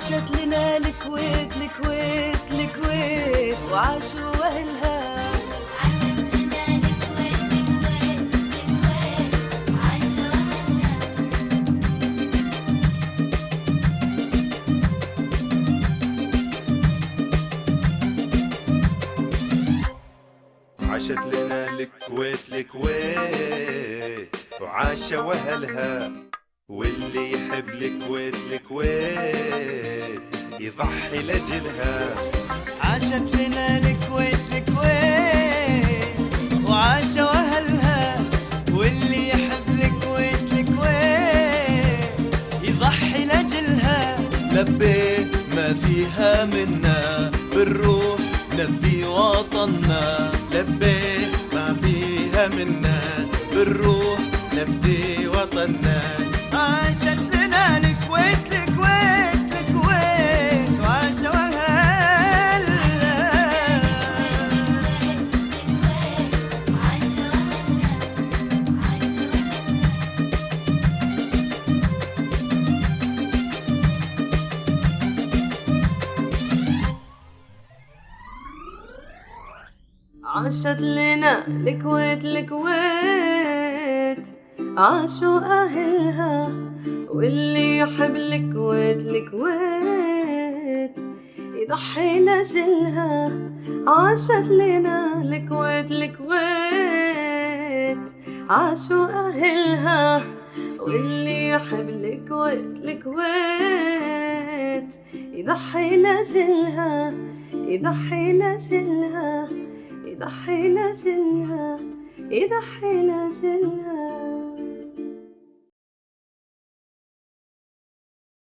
عاشت لنا الكويت الكويت الكويت وعاشوا أهلها. عاشت لنا الكويت الكويت وعاشوا أهلها، واللي يحب الكويت الكويت يضحي لأجلها. عاشت لنا الكويت الكويت وعاشوا أهلها، واللي يحب الكويت الكويت يضحي لأجلها. لبيه ما فيها منا بالروح نفدي وطننا، لبيه ما فيها منا بالروح نفدي وطننا. عاشت لنا الكويت الكويت الكويت وعاشوا أهلها. عاشت لنا الكويت الكويت عاشوا أهلها، واللي يحب الكويت الكويت يضحي لأجلها. عاشت لنا الكويت الكويت عاشوا أهلها، واللي يحب الكويت الكويت يضحي لأجلها. يضحي لأجلها يضحي لأجلها يضحي لأجلها.